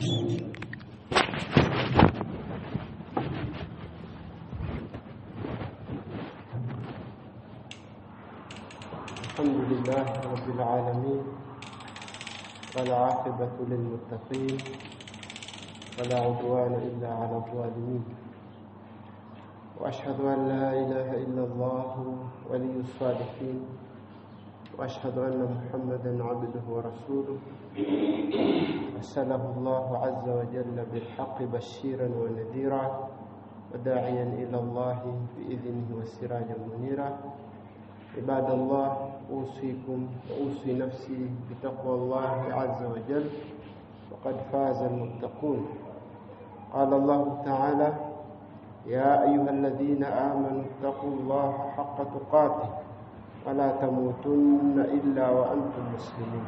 الحمد لله رب العالمين والعاقبة للمتقين ولا عدوان إلا على الظالمين وأشهد أن لا إله إلا الله ولي الصالحين وأشهد أن محمدا عبده ورسوله أرسله الله عز وجل بالحق بشيرا ونذيرا وداعيا إلى الله بإذنه وسراجا منيرا. عباد الله، أوصيكم وأوصي نفسي بتقوى الله عز وجل، وقد فاز المتقون. قال الله تعالى: يا أيها الذين آمنوا اتقوا الله حق تقاته ولا تموتن إلا وأنتم مسلمون.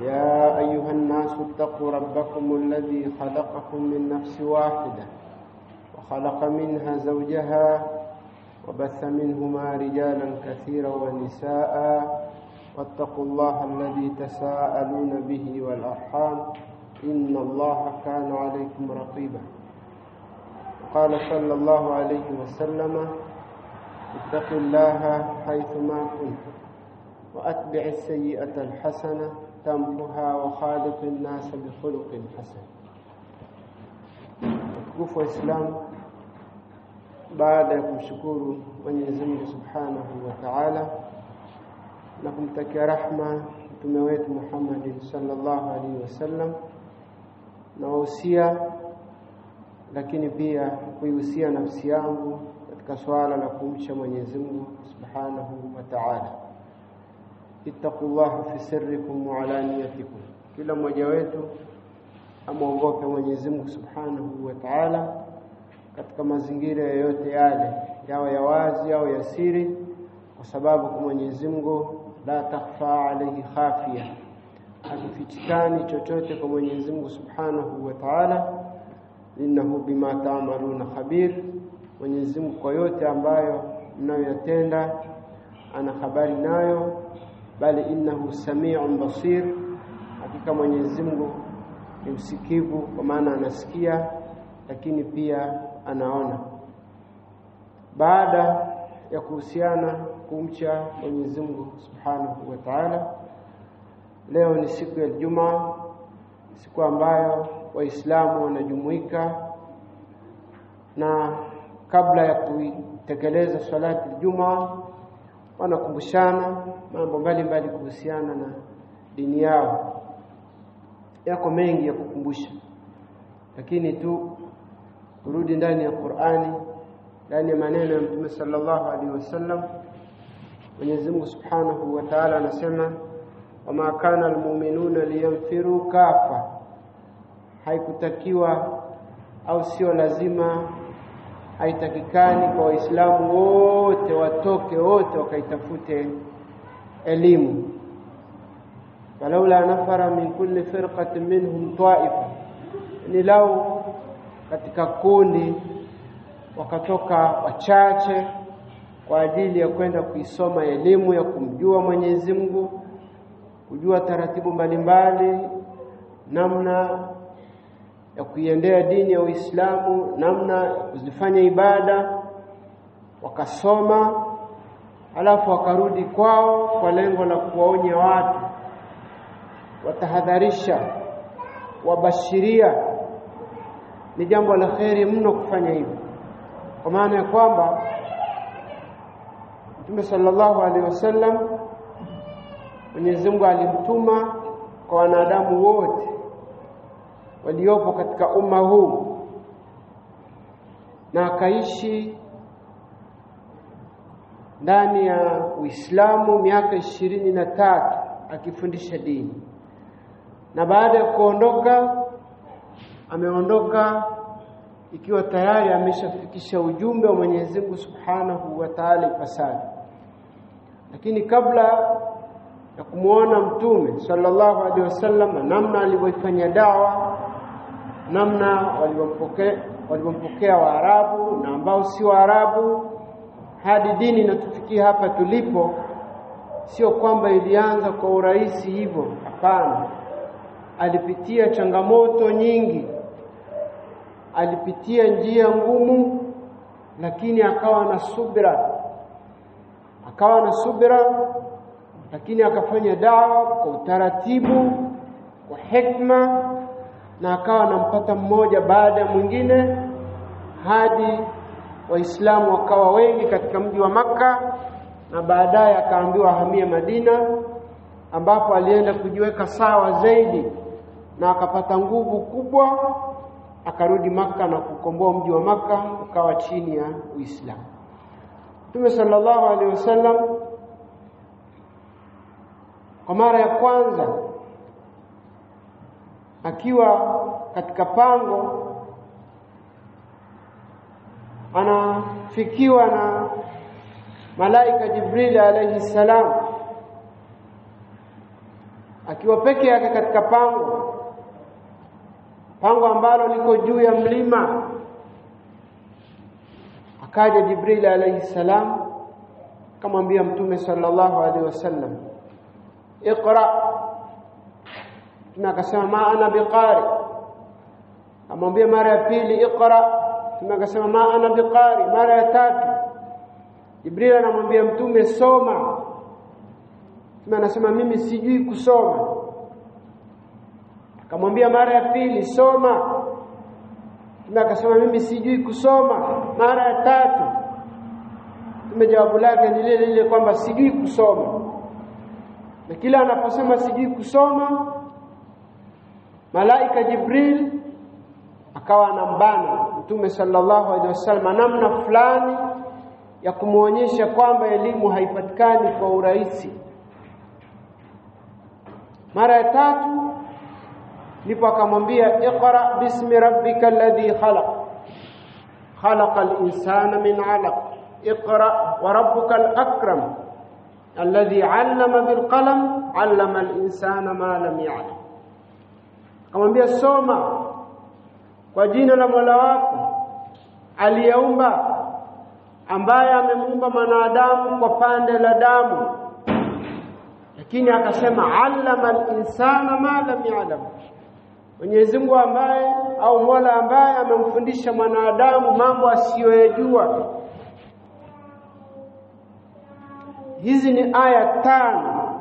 يا أيها الناس اتقوا ربكم الذي خلقكم من نفس واحدة وخلق منها زوجها وبث منهما رجالا كثيرا ونساء واتقوا الله الذي تساءلون به والأرحام إن الله كان عليكم رقيبا. قال صلى الله عليه وسلم: اتقوا الله حيثما كنت وأتبع السيئة الحسنة تمحها وخالق الناس بخلق حسن. Tukufu wa Islam, baada ya kumshukuru Mwenyezi Mungu Subhanahu wa Ta'ala na kumtakia rahma mtume wetu Muhammad sallallahu alaihi wasallam, na wahusia lakini pia kuihusia nafsi yangu katika swala la kumcha Mwenyezi Mungu Subhanahu wa Ta'ala. Ittaqullaha fi sirrikum wa alaniyatikum, kila mmoja wetu amuogope Mwenyezi Mungu Subhanahu wa Ta'ala katika mazingira yoyote yale, yawe ya wazi au ya siri, kwa sababu kwa Mwenyezi Mungu la takhfa alayhi khafiya, hakifichikani chochote kwa Mwenyezi Mungu Subhanahu wa Ta'ala. Innahu bima ta'maluna khabir, Mwenyezi Mungu kwa yote ambayo mnayoyatenda ana habari nayo. Bali innahu sami'un basir, hakika Mwenyezi Mungu ni msikivu, kwa maana anasikia lakini pia anaona. Baada ya kuhusiana kumcha Mwenyezi Mungu Subhanahu wa Ta'ala, leo ni siku ya Ijumaa, siku ambayo Waislamu wanajumuika, na kabla ya kutekeleza salati Ijumaa wanakumbushana mambo mbalimbali kuhusiana na dini yao. Yako mengi ya kukumbusha, lakini tu kurudi ndani ya Qur'ani, ndani ya maneno ya Mtume sallallahu alaihi wasallam. Mwenyezi Mungu Subhanahu wa Ta'ala anasema: wama kana almu'minuna liyanfiru kafa, haikutakiwa au sio lazima, haitakikani kwa Waislamu wote watoke wote wakaitafute elimu. Walaula nafara min kulli firqatin minhum ta'ifa, ni lau katika kundi wakatoka wachache kwa ajili ya kwenda kuisoma elimu ya kumjua Mwenyezi Mungu, kujua taratibu mbalimbali, namna ya kuiendea dini ya Uislamu, namna ya kuzifanya ibada, wakasoma alafu wakarudi kwao kwa lengo la kuwaonya watu, watahadharisha, wabashiria, ni jambo la kheri mno kufanya hivyo. Kwa maana ya kwamba Mtume sallallahu alaihi wasallam Mwenyezi Mungu alimtuma kwa wanadamu wote waliopo katika umma huu, na akaishi ndani ya Uislamu miaka 23 akifundisha dini. Na baada ya kuondoka, ameondoka ikiwa tayari ameshafikisha ujumbe wa Mwenyezi Mungu Subhanahu wa Ta'ala ipasavyo. Lakini kabla ya kumuona Mtume sallallahu alaihi wasallam, namna alivyofanya da'wa, namna walipompokea Waarabu na ambao si Waarabu, hadi dini inatufikia hapa tulipo, sio kwamba ilianza kwa urahisi hivyo, hapana. alipitia changamoto nyingi, alipitia njia ngumu, lakini akawa na subira, lakini akafanya dawa kwa utaratibu, kwa hikma, na akawa anampata mmoja baada ya mwingine hadi Waislamu wakawa wengi katika mji wa Makka, na baadaye akaambiwa ahamie Madina, ambapo alienda kujiweka sawa zaidi na akapata nguvu kubwa, akarudi Makka na kukomboa mji wa Makka ukawa chini ya Uislamu. Mtume sallallahu alaihi wasallam kwa mara ya kwanza akiwa katika pango, anafikiwa na malaika Jibril alayhi salam, akiwa peke yake katika pango ambalo liko juu ya mlima. Akaja Jibril alayhi salam akamwambia Mtume sallallahu alaihi wasallam, iqra. Mtume akasema ma ana biqari. Amwambia mara ya pili iqra. Mtume akasema ma ana biqari. Mara ya tatu Jibril anamwambia Mtume soma. Mtume anasema mimi sijui kusoma. Akamwambia mara ya pili soma. Mtume akasema mimi sijui kusoma. Mara ya tatu Mtume jawabu lake ni lile kwamba sijui kusoma. Na kila anaposema sijui kusoma, malaika Jibril akawa anambana Mtume sallallahu alaihi wasallam namna fulani ya kumuonyesha kwamba elimu haipatikani kwa urahisi. Mara ya tatu ndipo akamwambia iqra bismi rabbikal ladhi khalaqal insana min 'alaq iqra wa rabbukal akram alladhi 'allama bil qalam 'allama al insana ma lam ya'lam. Akamwambia soma kwa jina la Mola wako aliyeumba, ambaye amemuumba mwanadamu kwa pande la damu, lakini akasema 'allama al insana ma lam ya'lam. Mwenyezi Mungu ambaye au Mola ambaye amemfundisha mwanadamu mambo asiyojua. Hizi ni aya 5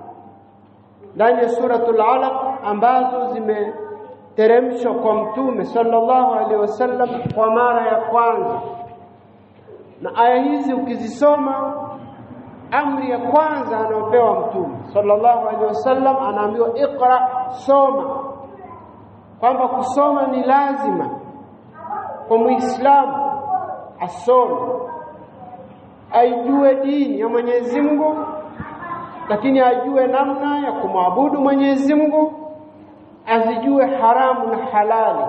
ndani ya suratul Alaq ambazo zimeteremshwa kwa Mtume sallallahu alaihi wasallam kwa mara ya kwanza. Na aya hizi ukizisoma, amri ya kwanza anayopewa Mtume sallallahu alaihi wasallam, anaambiwa iqra, soma, kwamba kusoma ni lazima kwa Muislamu asome, aijue dini ya Mwenyezi Mungu, lakini ajue namna ya kumwabudu Mwenyezi Mungu, azijue haramu na halali,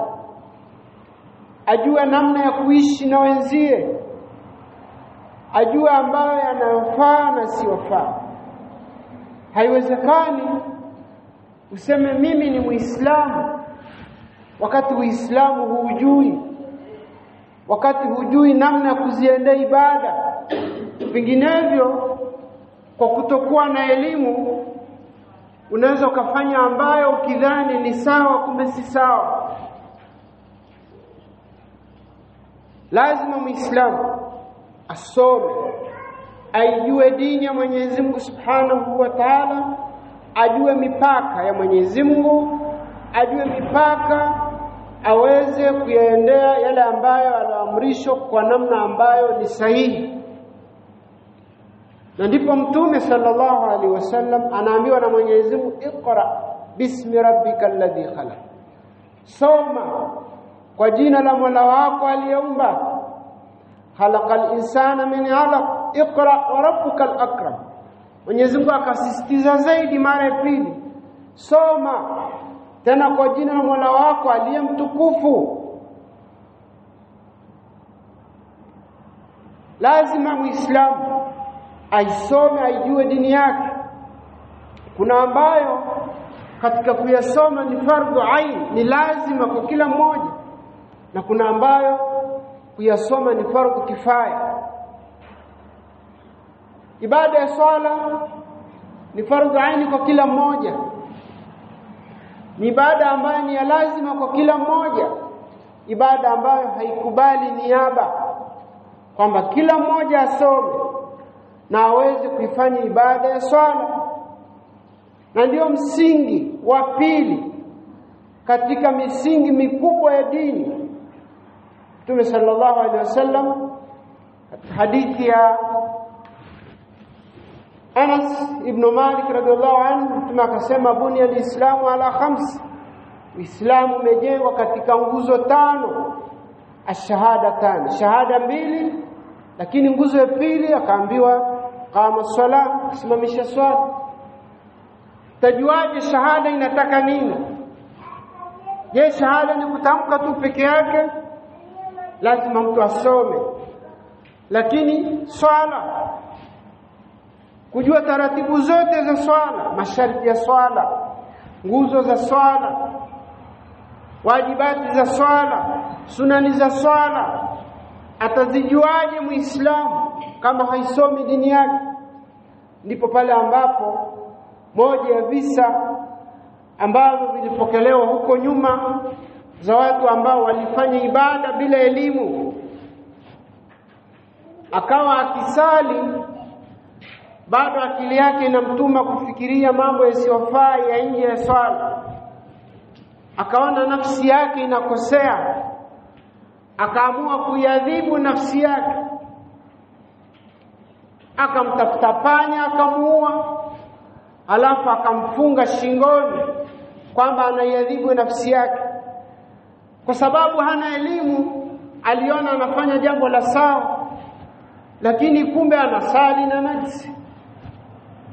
ajue namna ya kuishi na wenzie, ajue ambayo yanayofaa na siyofaa. Haiwezekani useme mimi ni Muislamu wakati Uislamu hujui, wakati hujui namna ya kuziendea ibada. Vinginevyo, kwa kutokuwa na elimu, unaweza ukafanya ambayo ukidhani ni sawa, kumbe si sawa. Lazima Muislamu asome, aijue dini ya Mwenyezi Mungu Subhanahu wa Ta'ala, ajue mipaka ya Mwenyezi Mungu, ajue mipaka, aweze kuyaendea yale ambayo anaamrishwa kwa namna ambayo ni sahihi. Na ndipo Mtume sallallahu alaihi wasallam anaambiwa na Mwenyezi Mungu, iqra bismi rabbikal ladhi khalaq, soma kwa jina la Mola wako aliyeumba. Khalaqal insana min 'alaq iqra wa rabbukal akram. Mwenyezi Mungu akasisitiza zaidi mara ya pili, soma tena kwa jina la Mola wako aliyemtukufu. Lazima Muislamu aisome, aijue dini yake. Kuna ambayo katika kuyasoma ni fardhu ain, ni lazima kwa kila mmoja, na kuna ambayo kuyasoma ni fardhu kifaya. Ibada ya swala ni fardhu ain kwa kila mmoja, ni ibada ambayo ni ya lazima kwa kila mmoja, ibada ambayo haikubali niaba, kwamba kila mmoja asome na aweze kuifanya ibada ya swala. Na ndio msingi wa pili katika misingi mikubwa ya dini. Mtume sallallahu alaihi wasallam hadithi ya Anas ibn Malik radhiallahu anhu, Mtume akasema bunia alislamu ala khams, Uislamu umejengwa katika nguzo tano. Ashahadatan, shahada mbili, lakini nguzo ya pili akaambiwa qama swala, kusimamisha swala. Tajuaje shahada inataka nini? Je, shahada ni kutamka tu peke yake? Lazima mtu asome. Lakini swala, kujua taratibu zote za swala, masharti ya swala, nguzo za swala, wajibati za swala, sunani za swala, atazijuaje Muislamu kama haisomi dini yake? Ndipo pale ambapo moja ya visa ambavyo vilipokelewa huko nyuma za watu ambao walifanya ibada bila elimu, akawa akisali bado akili yake inamtuma kufikiria mambo yasiyofaa ya nje ya swala, akaona nafsi yake inakosea, akaamua kuiadhibu nafsi yake, akamtafuta panya akamuua, alafu akamfunga shingoni kwamba anaiadhibu nafsi yake. Kwa sababu hana elimu, aliona anafanya jambo la sawa, lakini kumbe anasali na najisi.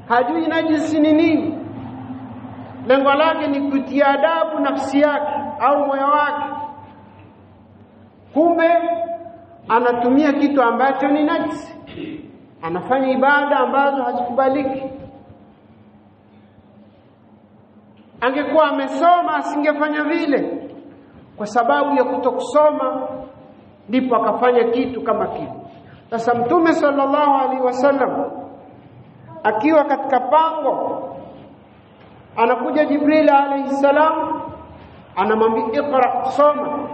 Hajui najisi ni nini. Lengo lake ni kutia adabu nafsi yake au moyo wake, kumbe anatumia kitu ambacho ni najisi, anafanya ibada ambazo hazikubaliki. Angekuwa amesoma asingefanya vile. Kwa sababu ya kutokusoma ndipo akafanya kitu kama kile. Sasa Mtume sallallahu alaihi wasallam akiwa katika pango, anakuja Jibril alayhi salam, anamwambia iqra, soma.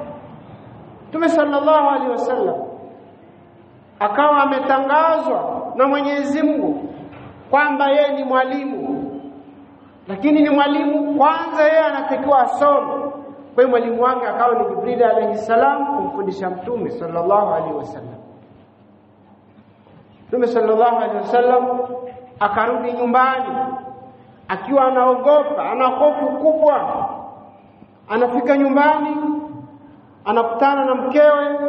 Mtume sallallahu alaihi wasallam akawa ametangazwa na Mwenyezi Mungu kwamba yeye ni mwalimu, lakini ni mwalimu kwanza, yeye anatakiwa asome. Kwa hiyo mwalimu wake akawa ni Jibril alayhi salam kumfundisha Mtume sallallahu alaihi wasallam. Mtume sallallahu alaihi wasallam akarudi nyumbani akiwa anaogopa, ana hofu kubwa. Anafika nyumbani, anakutana na mkewe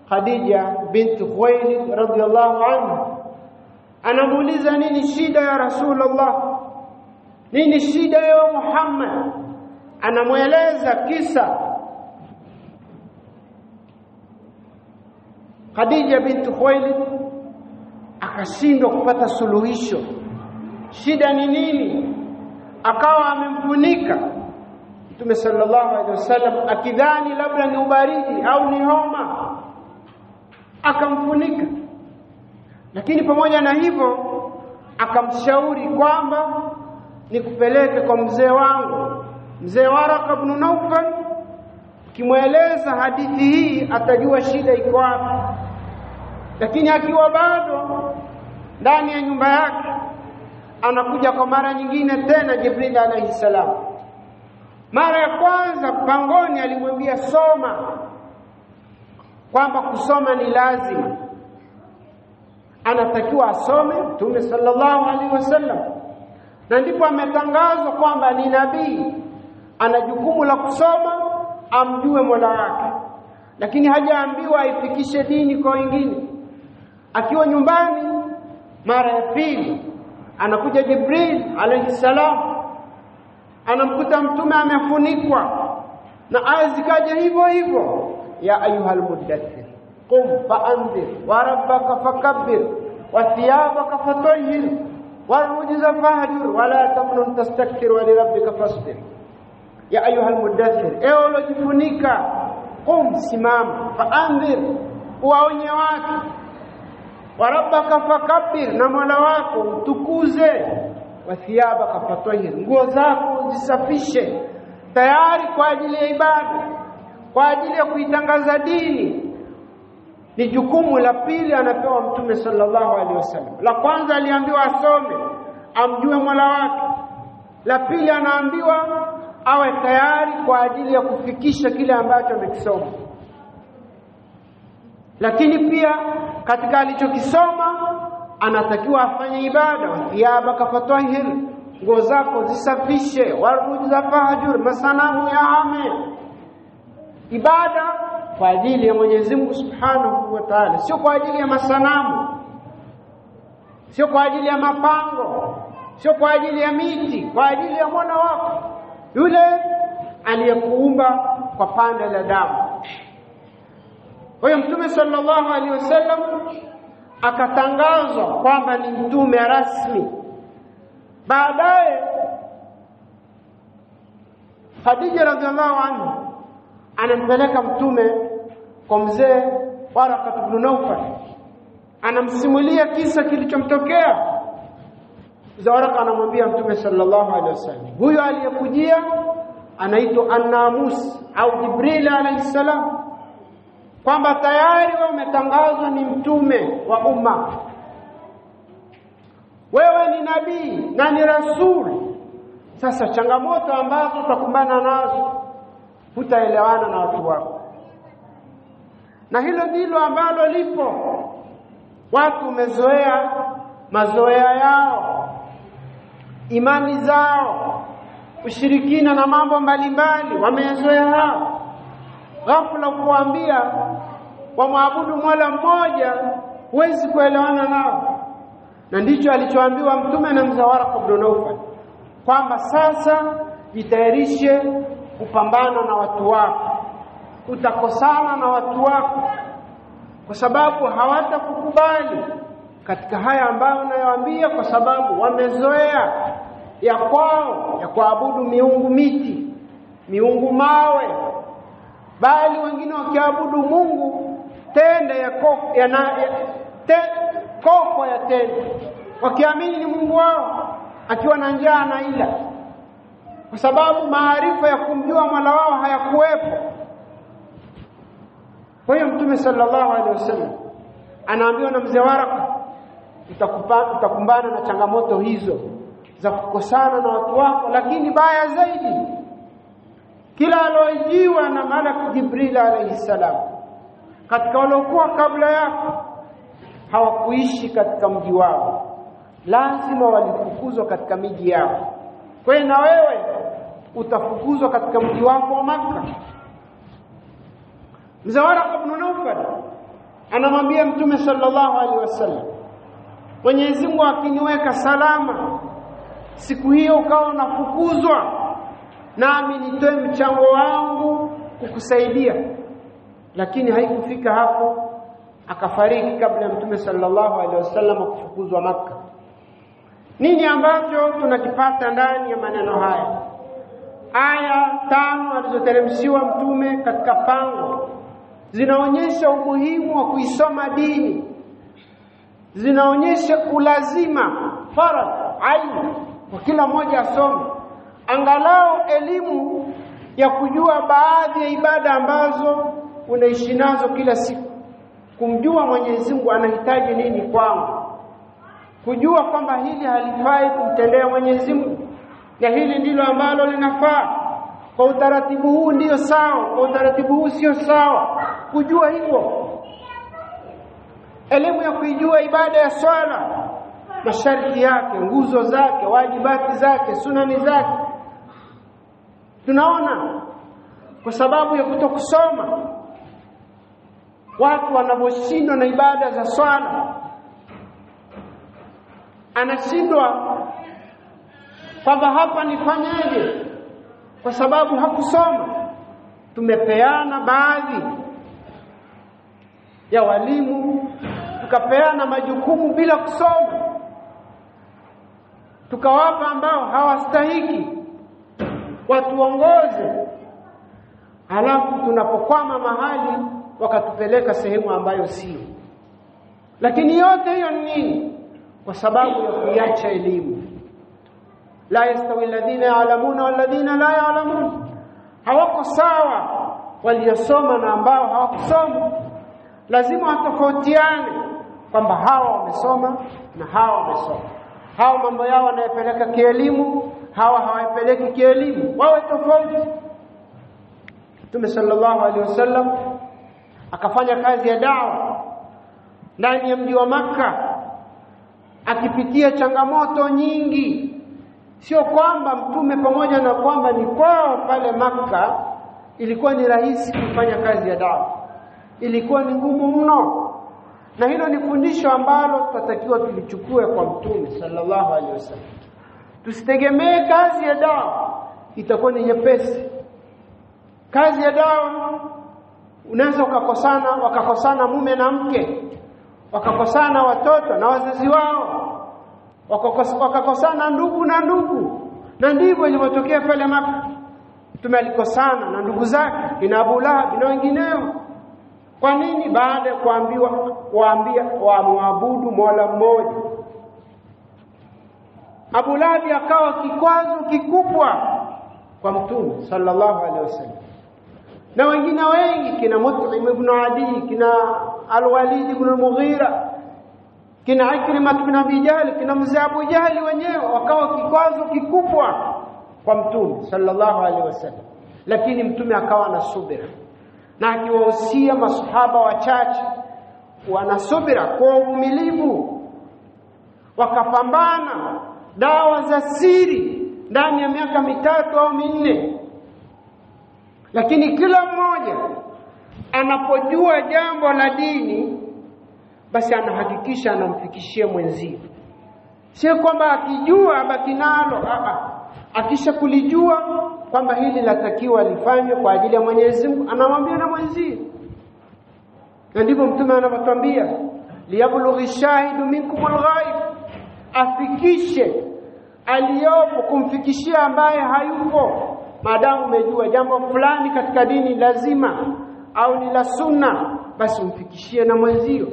Khadija binti Khuwailid radhiyallahu anha. Anamuuliza, nini shida ya Rasulullah? Nini shida ya Muhammad? Anamueleza kisa. Khadija binti Khuwailid akashindwa kupata suluhisho. Shida ni nini? Akawa amemfunika Mtume sallallahu alaihi wasallam akidhani labda ni ubaridi au ni homa, akamfunika. Lakini pamoja na hivyo akamshauri kwamba nikupeleke kwa mzee wangu, mzee Waraka ibn Nawfal. Kimweleza hadithi hii atajua shida iko wapi. Lakini akiwa bado ndani ya nyumba yake, anakuja kwa mara nyingine tena Jibril alayhi salam. Mara ya kwanza pangoni alimwambia soma, kwamba kusoma ni lazima, anatakiwa asome Mtume sallallahu alaihi wasallam. Na ndipo ametangazwa kwamba ni nabii, ana jukumu la kusoma, amjue Mola wake, lakini hajaambiwa aifikishe dini kwa wengine. Akiwa nyumbani mara ya pili, anakuja Jibril alayhi salam, anamkuta Mtume amefunikwa na aya zikaja hivyo hivyo, ya ayuhal muddathir qum fa'anzir wa rabbaka fakabbir wa thiyabaka fatahhir warujza fahjur wa la tamnun tastakthir wa li rabbika fasbir. Ya ayuhal muddathir, ewe ulojifunika, qum, simama, fa'anzir, waonye watu, wa rabbaka fakabbir, na Mola wako utukuze, wa thiyabaka fatahhir, nguo zako zisafishe, tayari kwa ajili ya ibada, kwa ajili ya kuitangaza dini. Ni jukumu la pili anapewa Mtume sallallahu alaihi wasallam. La kwanza aliambiwa asome, amjue Mola wake. La pili anaambiwa awe tayari kwa ajili ya kufikisha kile ambacho amekisoma. Lakini pia katika alichokisoma anatakiwa afanye ibada. Thiyabaka fatahhir, nguo zako zisafishe. Warujza fahjur, masanamu ya ame. Ibada kwa ajili ya Mwenyezi Mungu Subhanahu wa Ta'ala, sio kwa ajili ya masanamu, sio kwa ajili ya mapango, sio kwa ajili ya miti, kwa ajili ya Mola wako yule aliyekuumba kwa pande la damu. Kwa hiyo Mtume sallallahu alaihi wasallam akatangazwa kwamba ni mtume rasmi. Baadaye Khadija radhiallahu anha anampeleka mtume kwa mzee Waraka ibn Nawfal, anamsimulia kisa kilichomtokea. Mzee Waraka anamwambia Mtume sallallahu alaihi wasallam, huyo aliyekujia anaitwa An-Namus au Jibril alayhi salam, kwamba tayari wewe umetangazwa ni mtume wa umma, wewe ni nabii na ni rasul. Sasa changamoto ambazo utakumbana nazo, hutaelewana na watu wako, na hilo ndilo ambalo lipo. Watu umezoea mazoea yao, imani zao, ushirikina na mambo mbalimbali wamezoea hao. Ghafla kuambia wamwabudu Mola mmoja, huwezi kuelewana nao. Na ndicho alichoambiwa mtume na mzee Waraka ibn Nawfal, kwamba sasa jitayarishe kupambana na watu wako. Utakosana na watu wako kwa sababu hawatakukubali katika haya ambayo unayoambia, kwa sababu wamezoea ya kwao ya kuabudu miungu miti, miungu mawe, bali wengine wakiabudu Mungu tende ya koko ya tende, wakiamini ni Mungu wao, akiwa na njaa na ila, kwa sababu maarifa ya kumjua Mola wao hayakuwepo. Kwa hiyo Mtume sallallahu alaihi wasallam anaambiwa na mzee Waraka, utakumbana na changamoto hizo za kukosana na watu wako. Lakini baya zaidi, kila alojiwa na Malak Jibril alayhi salam katika waliokuwa kabla yako hawakuishi katika mji wao, lazima walifukuzwa katika miji yao. Kwa hiyo na wewe utafukuzwa katika mji wako wa Makka. Mzee Waraka ibn Nawfal anamwambia Mtume sallallahu alaihi wasallam, Mwenyezi Mungu akiniweka salama siku hiyo ukawa unafukuzwa, nami nitoe mchango wangu kukusaidia. Lakini haikufika hapo, akafariki kabla ya Mtume sallallahu alaihi wasallam kufukuzwa Makka. Nini ambacho tunakipata ndani ya maneno haya? Aya 5 alizoteremshiwa Mtume katika pango zinaonyesha umuhimu wa kuisoma dini, zinaonyesha ulazima, faradh aini kwa kila mmoja asome angalau elimu ya kujua baadhi ya ibada ambazo unaishi nazo kila siku, kumjua Mwenyezi Mungu anahitaji nini kwangu, kujua kwamba hili halifai kumtendea Mwenyezi Mungu na hili ndilo ambalo linafaa. Kwa utaratibu huu ndio sawa, kwa utaratibu huu sio sawa. Kujua hivyo, elimu ya kujua ibada ya swala, masharti yake, nguzo zake, wajibati zake, sunani zake. Tunaona kwa sababu ya kutokusoma watu wanaposhindwa na ibada za swala, anashindwa kwamba hapa nifanyaje, kwa sababu hakusoma. Tumepeana baadhi ya walimu, tukapeana majukumu bila kusoma, tukawapa ambao hawastahiki watuongoze, halafu tunapokwama mahali wakatupeleka sehemu ambayo sio. Lakini yote hiyo ni nini? Kwa sababu ya kuiacha elimu. La yastawi alladhina ya'lamuna walladhina la ya'lamun, hawako sawa waliosoma na ambao hawakusoma. Lazima watofautiane kwamba hawa wamesoma na hawa wamesoma. Hawa mambo yao wanayopeleka kielimu, hawa hawapeleki kielimu, wawe tofauti. Mtume sallallahu alaihi wasallam akafanya kazi ya da'wa ndani ya mji wa Makka, akipitia changamoto nyingi. Sio kwamba mtume pamoja na kwamba ni kwao pale Makka ilikuwa ni rahisi kufanya kazi ya da'wa, ilikuwa ni ngumu mno. Na hilo ni fundisho ambalo tutatakiwa tulichukue kwa mtume sallallahu alaihi wasallam. Tusitegemee kazi ya da'wa itakuwa ni nyepesi. Kazi ya da'wa unaweza wakakosana mume na mke, wakakosana watoto na wazazi wao, wakakosana ndugu na ndugu. Na ndivyo ilivyotokea pale Makka. Mtume alikosana na ndugu zake kina Abu Lahab na wengineo. Kwa nini? Baada ya kuambia waabudu Mola mmoja. Abu Lahab akawa kikwazo kikubwa kwa Mtume sallallahu alaihi wasallam. Na wengine wengi kina Mut'im ibn Adi, kina Al-Walid ibn Mughira, kina Ikrimah ibn Abi Jahl, kina mzee Abu Jahl wenyewe wakawa kikwazo kikubwa kwa Mtume sallallahu alaihi wasallam. Lakini Mtume akawa na subira, na akiwahusia masahaba wachache wana subira kwa uvumilivu, wakapambana dawa za siri ndani ya miaka 3 au 4. Lakini kila mmoja anapojua jambo la dini basi anahakikisha anamfikishia mwenzie. Sio kwamba akijua abaki nalo, akisha kulijua kwamba hili latakiwa lifanywe kwa ajili ya Mwenyezi Mungu, anamwambia na mwenzie. Na ndivyo Mtume anatuambia, liyablughi shahidu minkum alghaib, afikishe aliyopo kumfikishia ambaye hayupo. Maadamu umejua jambo fulani katika dini lazima au ni la sunna, basi umfikishie na mwenzio.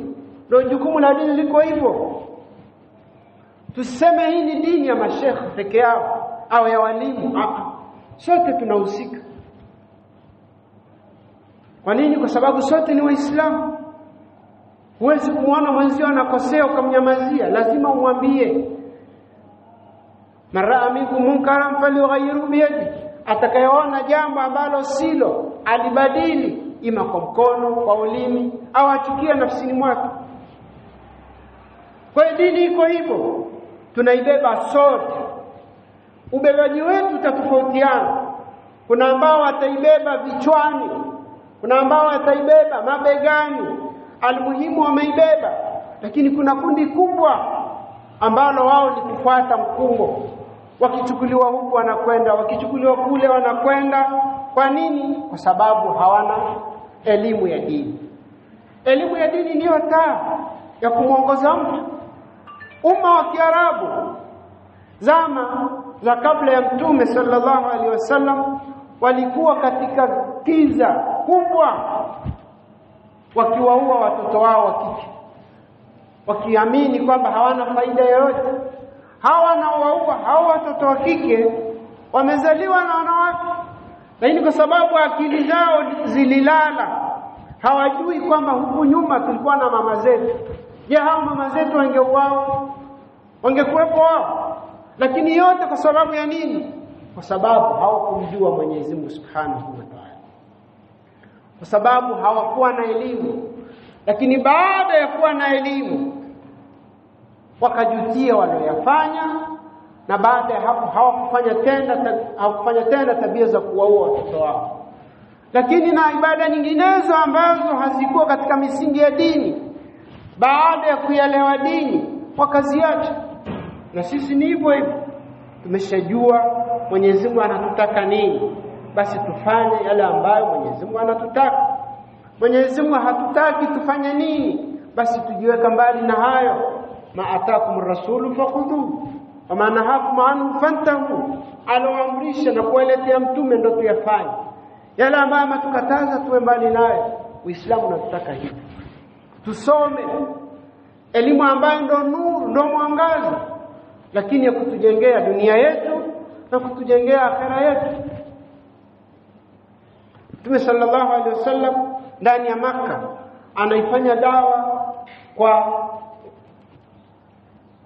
Ndio jukumu la dini liko hivyo. Tuseme hii ni dini ya mashekhe peke yao au ya walimu. Sote tunahusika. Kwa nini? Kwa sababu sote ni Waislamu. Huwezi kumwona mwenzio anakosea ukamnyamazia, lazima umwambie. Mara minkum munkaran falyughayyiru biyadi, atakayeona jambo ambalo silo alibadili, ima kwa mkono, kwa ulimi au achukia nafsini mwake. Kwa dini iko hivyo, tunaibeba sote. Ubebaji wetu utatofautiana. Kuna ambao wataibeba vichwani, kuna ambao wataibeba mabegani, almuhimu wameibeba. Lakini kuna kundi kubwa ambalo wao ni kufuata mkumbo, wakichukuliwa huku wanakwenda, wakichukuliwa kule wanakwenda. Kwa nini? Kwa sababu hawana elimu ya dini. Elimu ya dini ndiyo taa ya kumuongoza mtu. Umma wa Kiarabu zama za kabla ya Mtume sallallahu alaihi wasallam walikuwa katika giza kubwa, wakiwaua watoto wao wa kike, wakiamini kwamba hawana faida yoyote. Hawa watoto wa kike wamezaliwa na wanawake, lakini kwa sababu akili zao zililala, hawajui kwamba huku nyuma tulikuwa na mama zetu. Je, hao mama zetu wangeuao? Wangekuwepo wao? Lakini yote kwa sababu ya nini? Kwa sababu hawakumjua Mwenyezi Mungu Subhanahu wa Ta'ala, kwa sababu hawakuwa na elimu. Lakini baada ya kuwa na elimu wakajutia waliyofanya, na baada ya hapo hawakufanya tena tabia za kuwaua watoto wao. Lakini na ibada nyinginezo ambazo hazikuwa katika misingi ya dini, baada ya kuelewa dini wakaziacha. Na sisi ni hivyo hivyo. Tumeshajua Mwenyezi Mungu anatutaka nini, basi tufanye yale ambayo Mwenyezi Mungu anatutaka. Mwenyezi Mungu hatutaki tufanye nini, basi tujiweka mbali na hayo. Ma atakum rasulu fakhudhu wa ma nahakum anhu fantahu. Aloamrisha na kueletea mtume ndio tuyafanye. Yale ambayo ametukataza tuwe mbali nayo. Uislamu unatutaka hivi. Tusome elimu ambayo ndio nuru, ndio mwangaza, lakini ya kutujengea dunia yetu na kutujengea akhera yetu. Mtume sallallahu alaihi wasallam ndani ya Makka anaifanya dawa kwa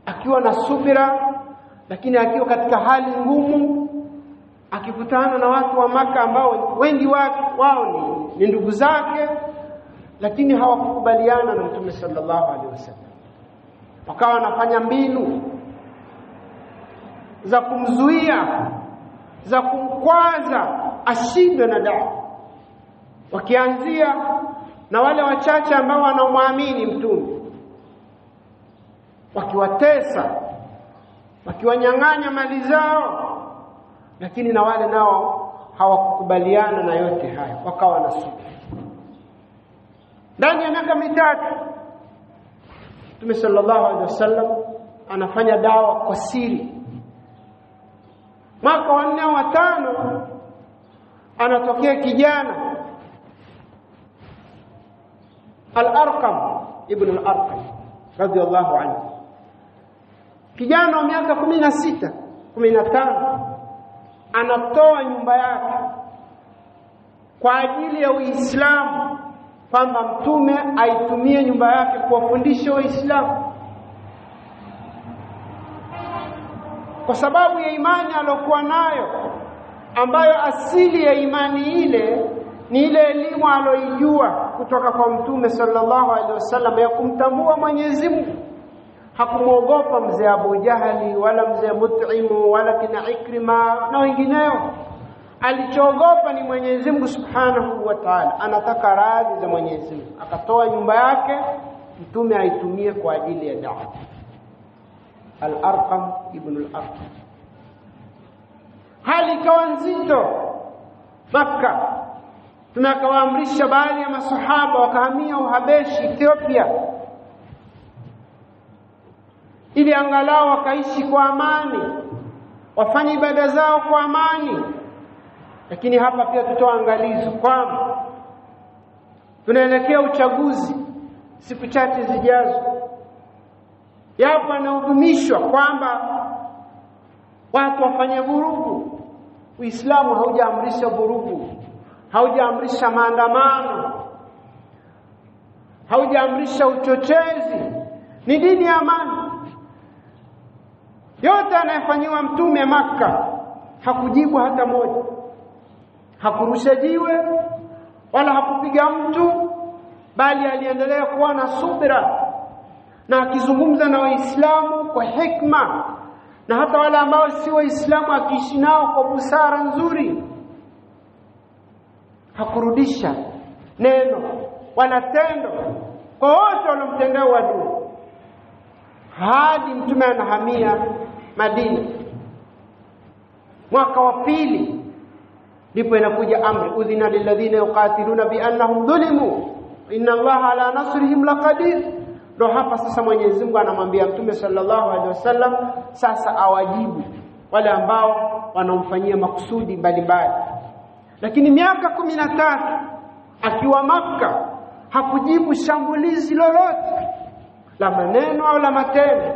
akiwa na subira, lakini akiwa katika hali ngumu, akikutana na watu wa Makka ambao wengi wao ni ndugu zake, lakini hawakukubaliana na Mtume sallallahu alaihi wasallam. Wakawa wanafanya mbinu za kumzuia, za kumkwaza ashindwe na dawa, wakianzia na wale wachache ambao wanamwamini Mtume, wakiwatesa, wakiwanyang'anya mali zao, lakini na wale nao hawakukubaliana na yote haya, wakawa na subira. Ndani ya miaka mitatu Mtume sallallahu alaihi wasallam anafanya dawa kwa siri. Mwaka wa 4 au 5 anatokea kijana Al-Arqam ibn Al-Arqam radiyallahu anhu, kijana wa miaka 16 15, anatoa nyumba yake kwa ajili ya Uislamu, kwamba Mtume aitumie nyumba yake kuwafundisha Waislamu, kwa sababu ya imani aliyokuwa nayo, ambayo asili ya imani ile ni ile elimu aliyojua kutoka kwa Mtume sallallahu alaihi wasallam ya kumtambua Mwenyezi Mungu. Hakumuogopa mzee Abu Jahali wala mzee Mut'im wala kina Ikrima na wengineo. Alichoogopa ni Mwenyezi Mungu Subhanahu wa Ta'ala. Anataka radhi za Mwenyezi Mungu, akatoa nyumba yake Mtume aitumie kwa ajili ya da'wa. Al-Arqam ibn al-Arqam. Hali ikawa nzito Makka. Tunakawaamrisha baadhi ya masahaba wakahamia Uhabeshi, Ethiopia, ili angalau wakaishi kwa amani, wafanye ibada zao kwa amani. Lakini hapa pia tutoa angalizo kwamba tunaelekea uchaguzi siku chache zijazo. Yapo yanahudumishwa kwamba watu wafanye vurugu. Uislamu haujaamrisha vurugu, haujaamrisha maandamano, haujaamrisha uchochezi. Ni dini ya amani. Yote anayefanywa Mtume Makka hakujibu hata moja, hakurusha jiwe wala hakupiga mtu, bali aliendelea kuwa na subira na akizungumza na Waislamu kwa hikma, na hata wale ambao si Waislamu akiishi nao kwa busara nzuri. Hakurudisha neno wala tendo kwa wote waliomtendea uadui, hadi Mtume anahamia Madina. Mwaka wa 2 ndipo inakuja amri, udhina lilladhina yuqatiluna bi annahum dhulimu inna Allaha ala nasrihim laqadir. Ndio hapa sasa Mwenyezi Mungu anamwambia Mtume sallallahu alaihi wasallam sasa awajibu wale ambao wanamfanyia makusudi mbalimbali. Lakini miaka 13 akiwa Makka hakujibu shambulizi lolote la maneno au la matendo.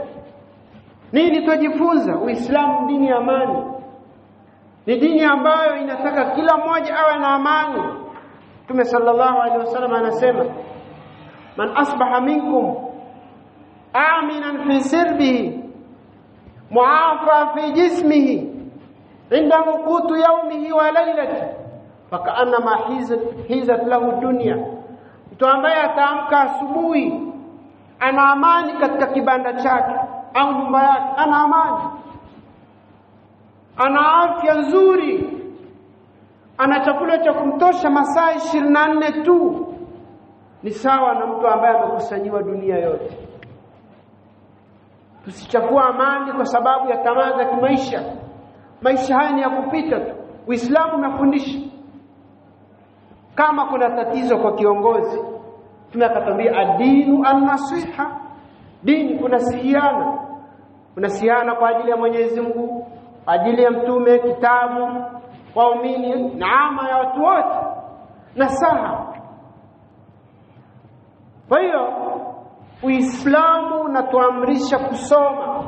Nini tujifunza? Uislamu dini ya amani. Ni dini ambayo inataka kila mmoja awe na amani. Mtume sallallahu alaihi wasallam anasema, man asbaha minkum aminan fi sirbihi muafa fi jismihi inda qutu yawmihi wa laylatihi fakaannama hizat lahu dunya. Mtu ambaye ataamka asubuhi ana amani katika kibanda chake au nyumba yake, ana amani, ana afya nzuri, ana chakula cha kumtosha masaa 24 tu, ni sawa na mtu ambaye amekusanyiwa dunia yote. Tusichafue amani kwa sababu ya tamaa za kimaisha. Maisha haya ni ya kupita tu. Uislamu unafundisha kama kuna tatizo kwa kiongozi, tunakatambia adinu an-nasiha. Dini kunasihiana, kunasihiana kwa ajili ya Mwenyezi Mungu, kwa ajili ya Mtume, kitabu, waumini na ama ya watu wote, nasaha. Kwa hiyo Uislamu unatuamrisha kusoma.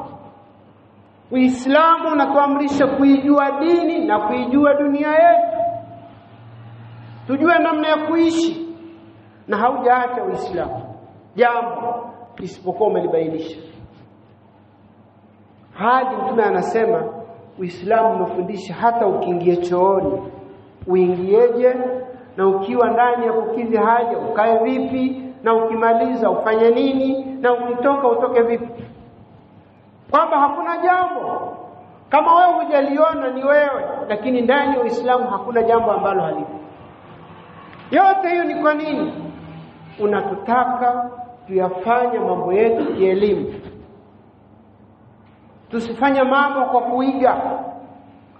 Uislamu unatuamrisha kuijua dini na kuijua dunia yetu. tujue namna ya kuishi, na haujaacha Uislamu jambo isipokuwa umelibainisha. Hadi Mtume anasema Uislamu umefundisha hata ukiingia chooni uingieje, na ukiwa ndani ya kukidhi haja ukae vipi, na ukimaliza ufanye nini, na ukitoka utoke vipi. Kwamba hakuna jambo kama wewe hujaliona ni wewe, lakini ndani ya Uislamu hakuna jambo ambalo halipo. Yote hiyo ni kwa nini? Unatutaka tuyafanye mambo yetu kielimu, tusifanye mambo kwa kuiga.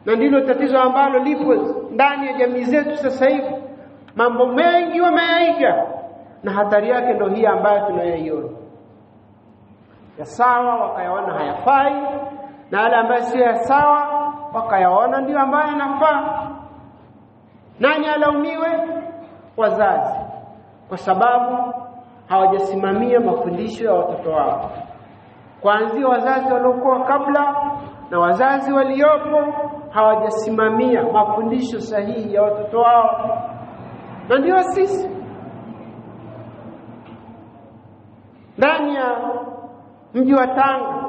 Na ndilo tatizo ambalo lipo ndani ya jamii zetu sasa hivi. Mambo mengi wameyaiga, na hatari yake ndio hii ambayo tunayoiona. Ya sawa wakayaona hayafai, na wale ambao si ya sawa wakayaona ndio ambayo yanafaa. Nani alaumiwe? Wazazi, kwa sababu hawajasimamia mafundisho ya watoto wao. Kuanzia wazazi waliokuwa kabla na wazazi waliopo hawajasimamia mafundisho sahihi ya watoto wao. Na ndio sisi ndani ya mji wa Tanga,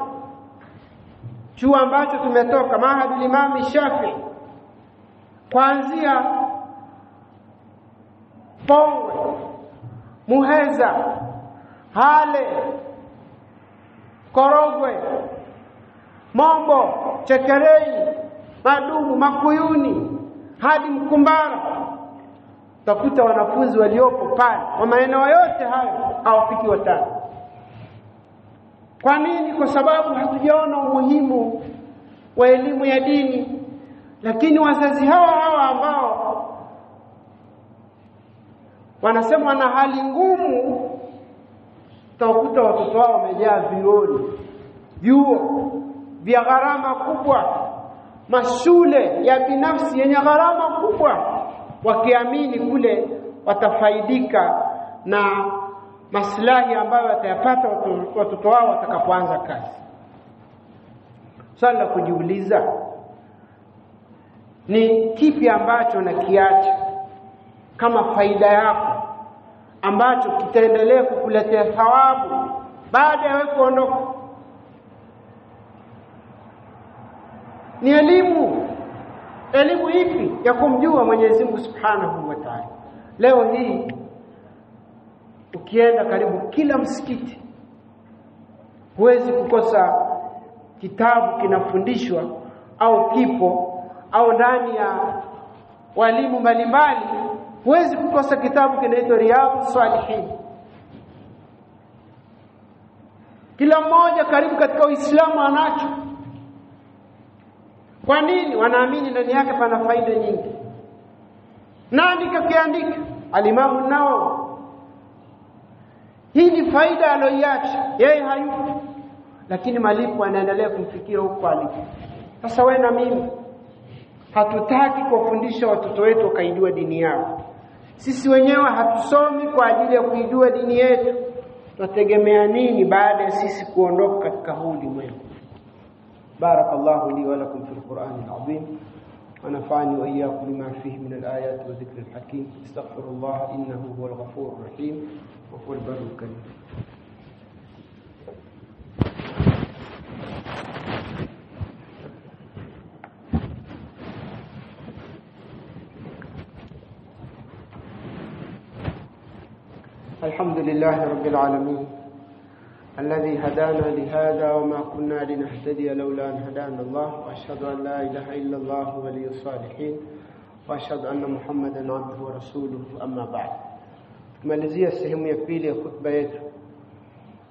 chuo ambacho tumetoka, Mahadul Imam Shafi'i, kuanzia Pongwe, Muheza, Hale, Korogwe, Mombo, Chekerei, Madumu, Makuyuni hadi Mkumbara, utakuta wanafunzi waliopo pale wa maeneo yote hayo hawafiki watano. Kwa nini? Kwa sababu hatujaona umuhimu wa elimu ya dini. Lakini wazazi hawa ambao wanasema wana hali ngumu, utakuta watoto wao wamejaa vyuo vya gharama kubwa, mashule ya binafsi yenye gharama kubwa, wakiamini kule watafaidika na maslahi ambayo watayapata watoto wao watakapoanza kazi. Swali la kujiuliza ni kipi ambacho nakiacha kama faida yako, ambacho kitaendelea kukuletea thawabu baada ya wewe kuondoka? Ni elimu. Elimu ipi? Ya kumjua Mwenyezi Mungu Subhanahu wa Ta'ala. Leo hii ukienda karibu kila msikiti huwezi kukosa kitabu kinafundishwa au kipo, au ndani ya walimu mbalimbali huwezi kukosa kitabu kinaitwa Riyadhus Salihin. Kila mmoja karibu katika Uislamu anacho. Kwa nini? Wanaamini ndani yake pana faida nyingi. Nani kakiandika? Al-Imam Nawawi. Hii ni faida aliyoiacha, yeye hayupo, lakini malipo anaendelea kumfikia huko alipo. Sasa wewe na mimi hatutaki kuwafundisha watoto wetu wakaijua dini yao. Sisi wenyewe hatusomi kwa ajili ya kuijua dini yetu. Tutategemea nini baada ya sisi kuondoka katika huu ulimwengu? Barakallahu li wa lakum fil Qur'anil azim, wa nafa'ani wa iyyakum bima fihi min al-ayati wa dhikril hakim. Astaghfirullah innahu huwal ghafurur rahim wa huwal barrul karim. الحمد لله رب العالمين الذي هدانا لهذا وما كنا لنهتدي لولا أن هدانا الله، وأشهد أن لا إله إلا الله ولي الصالحين، وأشهد أن محمدا عبده ورسوله. أما بعد. Tumalizia sehemu ya pili ya khutba yetu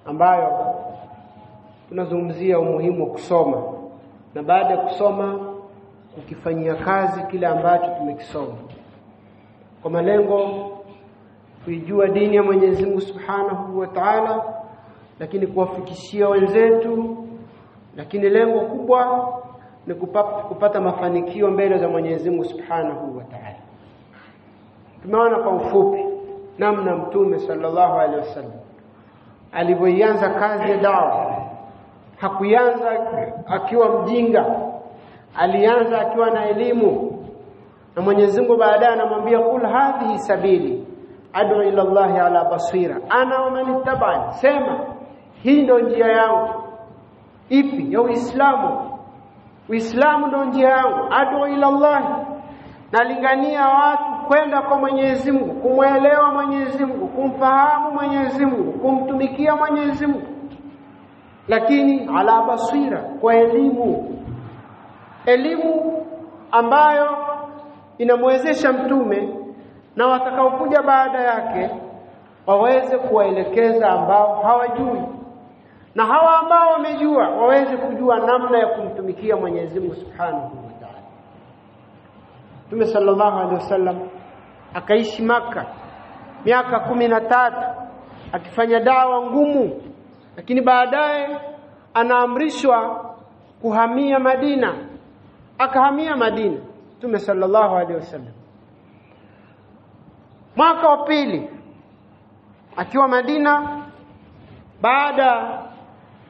ambayo tunazungumzia umuhimu wa kusoma, na baada ya kusoma kukifanyia kazi kile ambacho tumekisoma, kwa malengo kuijua dini ya Mwenyezi Mungu Subhanahu wa Ta'ala, lakini kuwafikishia wenzetu, lakini lengo kubwa ni kupata mafanikio mbele za Mwenyezi Mungu Subhanahu wa Ta'ala. Tumeona kwa ufupi namna Mtume sallallahu alaihi wasallam alivyoanza kazi ya dawa. Hakuanza akiwa mjinga, alianza akiwa na elimu, Na Mwenyezi Mungu baadaye anamwambia kul hadhihi sabili ad'u ila Allah ala basira ana wa man ittaba'ani, sema hii ndio njia yangu. Ipi? Ya Uislamu. Uislamu ndio njia yangu. Ad'u ila Allah, nalingania watu kwenda kwa Mwenyezi Mungu, kumuelewa Mwenyezi Mungu, kumfahamu Mwenyezi Mungu, kumtumikia Mwenyezi Mungu, lakini ala basira, kwa elimu ambayo inamwezesha mtume na watakaokuja baada yake waweze kuwaelekeza ambao hawajui, na hawa ambao wamejua waweze kujua namna ya kumtumikia Mwenyezi Mungu Subhanahu wa Ta'ala. Mtume sallallahu alaihi wasallam akaishi Makka miaka 13 akifanya dawa ngumu, lakini baadaye anaamrishwa kuhamia Madina. Akahamia Madina Mtume sallallahu alaihi wasallam. Mwaka wa pili akiwa Madina, baada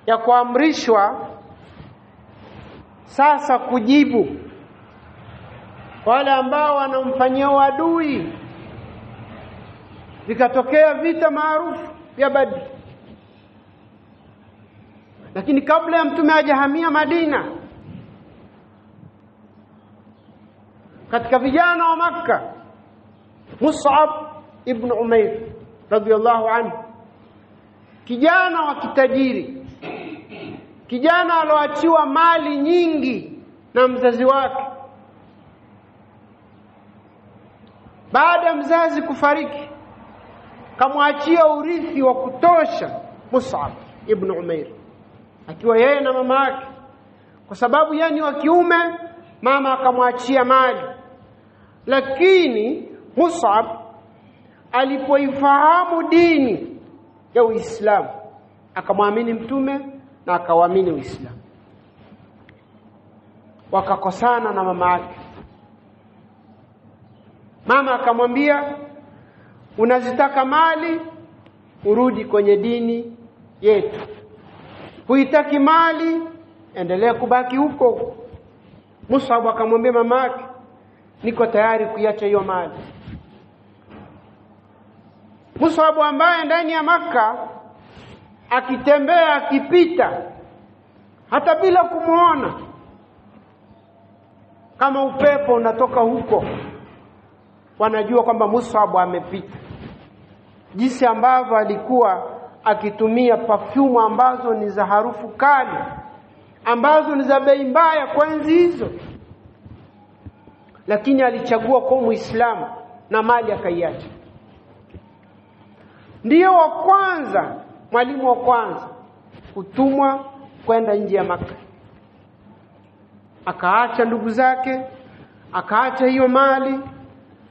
ya kuamrishwa sasa kujibu wale ambao wanamfanyia uadui, vikatokea vita maarufu vya Badr. Lakini kabla ya mtume hajahamia Madina, katika vijana wa Makka, Mus'ab ibn Umair radhiyallahu anhu, kijana wa kitajiri, kijana aloachiwa mali nyingi na mzazi wake. Baada ya mzazi kufariki, kamwachia urithi wa kutosha Mus'ab ibn Umair, akiwa yeye na mama yake. Kwa sababu yeye ni wa kiume, mama akamwachia mali. Lakini Mus'ab alipoifahamu dini ya Uislamu, akamwamini mtume na akawaamini Uislamu. Wakakosana na mama yake. Mama akamwambia, unazitaka mali, urudi kwenye dini yetu. Huitaki mali, endelea kubaki huko. Mus'ab akamwambia mama yake, niko tayari kuiacha hiyo mali. Mus'ab ambaye ndani ya Makka akitembea, akipita, hata bila kumuona, kama upepo unatoka huko, wanajua kwamba Mus'ab amepita. Jinsi ambavyo alikuwa akitumia perfume ambazo ni za harufu kali, ambazo ni za bei mbaya kwa enzi hizo, lakini alichagua kwa Muislamu na mali akaiacha. Ndiyo wa kwanza, mwalimu wa kwanza kutumwa kwenda nje ya Makka. Akaacha ndugu zake, akaacha hiyo mali,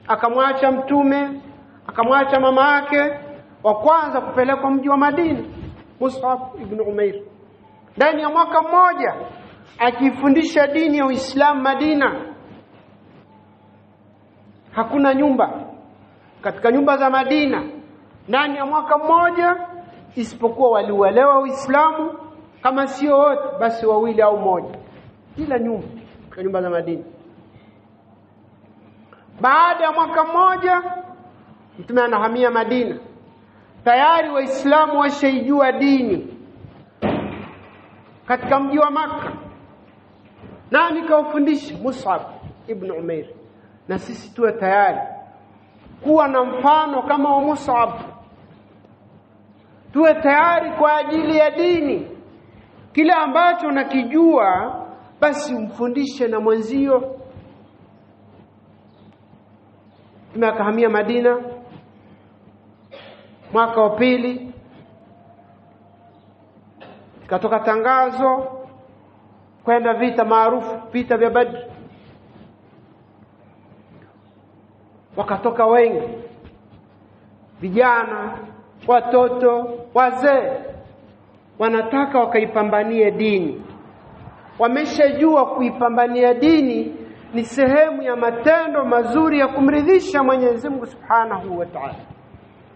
akamwacha mtume, akamwacha mama yake. Wa kwanza kupelekwa mji wa Madina, Mus'ab ibn Umair, ndani ya mwaka mmoja akifundisha dini ya Uislamu Madina. Hakuna nyumba katika nyumba za Madina ndani ya mwaka mmoja isipokuwa waliuelewa Uislamu, kama sio wote basi wawili au moja, kila nyumba katika nyumba za Madina. Baada ya mwaka mmoja mtume anahamia Madina. Tayari Waislamu washaijua dini katika mji wa Makka. Nani kaufundisha? Mus'ab ibn Umair. Na sisi tuwe tayari kuwa na mfano kama wa Mus'ab. Tuwe tayari kwa ajili ya dini. Kile ambacho unakijua basi umfundishe na mwenzio. Tumekahamia Madina mwaka wa pili, katoka tangazo kwenda vita maarufu, vita vya Badr. Wakatoka wengi, vijana, watoto, wazee, wanataka wakaipambanie dini. Wameshajua kuipambania dini ni sehemu ya matendo mazuri ya kumridhisha Mwenyezi Mungu Subhanahu wa Ta'ala.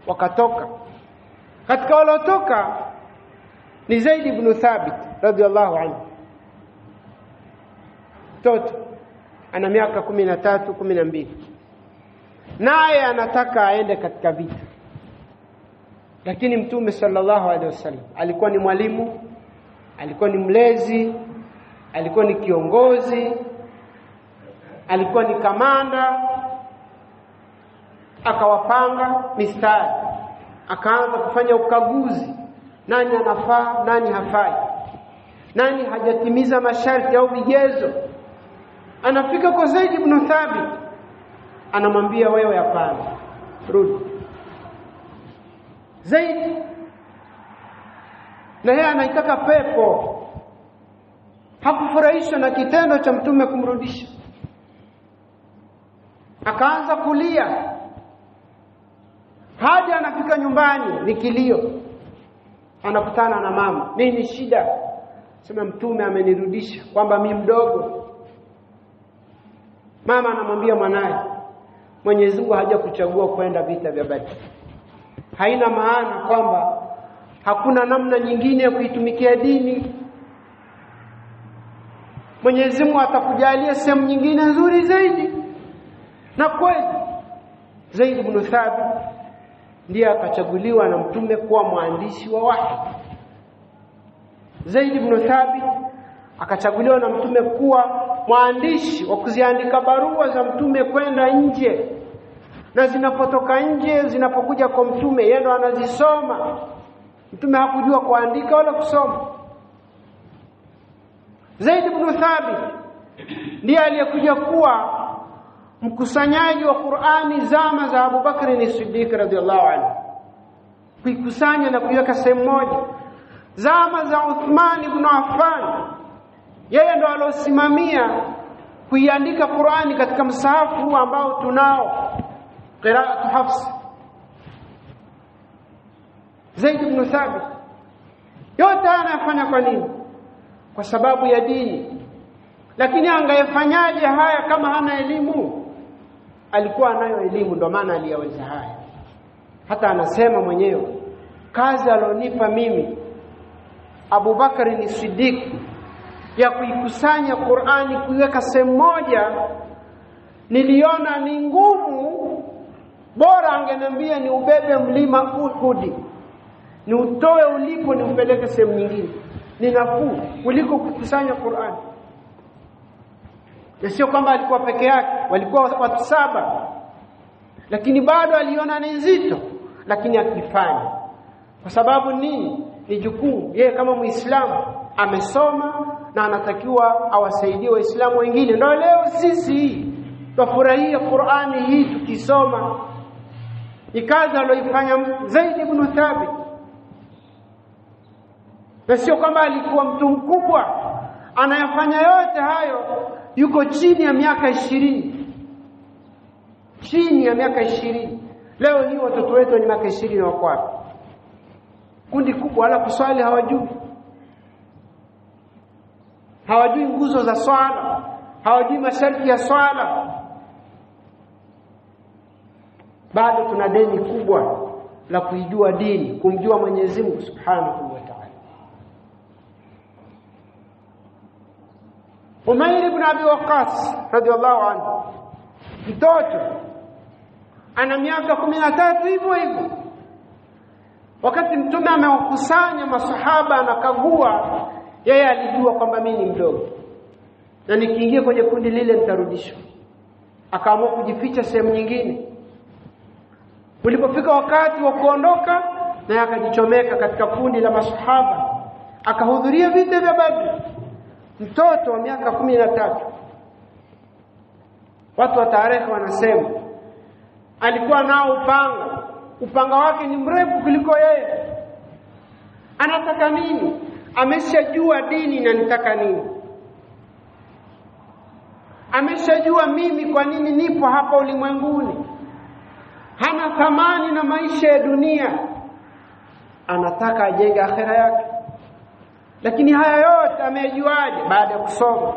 Wakatoka. Katika waliotoka ni Zaid ibn Thabit radhiyallahu anhu, mtoto ana miaka 13, 12. Naye anataka aende katika vita. Lakini Mtume sallallahu alaihi wasallam alikuwa ni mwalimu, alikuwa ni mlezi, alikuwa ni kiongozi, alikuwa ni kamanda. Akawapanga mistari, akaanza kufanya ukaguzi, nani anafaa, nani hafai, nani hajatimiza masharti au vigezo. Anafika kwa Zaid ibn Thabit, anamwambia wewe hapana, rudi. Zaid na yeye anaitaka pepo, hakufurahishwa na kitendo cha Mtume kumrudisha. Akaanza kulia. Hadi anafika nyumbani ni kilio. Anakutana na mama, nini shida? Sema Mtume amenirudisha, kwamba mimi mdogo. Mama anamwambia mwanae, Mwenyezi Mungu hajakuchagua kwenda vita vya Badr. Haina maana kwamba hakuna namna nyingine ya kuitumikia dini. Mwenyezi Mungu atakujalia sehemu nyingine nzuri zaidi. Na kweli Zaid ibn Thabit ndiye akachaguliwa na Mtume kuwa mwandishi wa wahi. Zaid ibn Thabit akachaguliwa na Mtume kuwa mwandishi wa kuziandika barua za Mtume kwenda nje, na zinapotoka nje zinapokuja kwa Mtume yeye ndo anazisoma. Mtume hakujua kuandika wala kusoma. Zaid ibn Thabit ndiye aliyekuja kuwa mkusanyaji wa Qur'ani zama za Abu Bakr as-Siddiq radhiyallahu anhu, kuikusanya na kuiweka sehemu moja. Zama za Uthman ibn Affan yeye ndo alosimamia kuiandika Qur'ani katika msahafu ambao tunao, qira'atu Hafs. Zaid ibn Thabit yote anafanya kwa nini? Kwa sababu ya dini. Lakini angefanyaje haya kama hana elimu? Alikuwa anayo elimu, ndio maana aliyaweza haya. Hata anasema mwenyewe, kazi alonipa mimi Abu Bakar as-Siddiq ya kuikusanya Qur'ani kuiweka sehemu moja, niliona ni ngumu. Bora angeniambia ni ubebe mlima Uhud, ni utoe ulipo ni upeleke sehemu nyingine, ni nafuu kuliko kukusanya Qur'ani. Na sio kwamba alikuwa peke yake, walikuwa watu 7. Lakini bado aliona ni nzito, lakini akifanya. Kwa sababu nini? Ni jukumu. Yeye kama Muislamu amesoma na anatakiwa awasaidie Waislamu wengine. Ndio leo sisi tufurahie Qur'ani hii tukisoma. Ni kazi aliyoifanya Zaid ibn Thabit. Na sio kwamba alikuwa mtu mkubwa, anayafanya yote hayo yuko chini ya miaka 20. Chini ya miaka 20. Leo hii watoto wetu ni miaka 20 na wako wapi? Kundi kubwa wala kuswali hawajui. Hawajui nguzo za swala, hawajui masharti ya swala. Bado tuna deni kubwa la kuijua dini, kumjua Mwenyezi Mungu Subhanahu wa Ta'ala. Umayr ibn Abi Waqqas radiyallahu anhu, mtoto ana miaka 13 hivyo hivyo. Wakati Mtume amewakusanya masahaba anakagua, yeye alijua kwamba mimi ni mdogo na nikiingia kwenye kundi lile nitarudishwa. Akaamua kujificha sehemu nyingine. Ulipofika wakati wa kuondoka, naye akajichomeka katika kundi la masahaba, akahudhuria vita vya Badr. Mtoto wa miaka 13. Watu wa tarehe wanasema alikuwa nao upanga wake ni mrefu kuliko yeye. Anataka nini? Ameshajua dini na nitaka nini. Ameshajua mimi kwa nini nipo hapa ulimwenguni. Hana thamani na maisha ya dunia. Anataka ajenge akhera yake. Lakini haya yote amejuaje? Baada ya kusoma.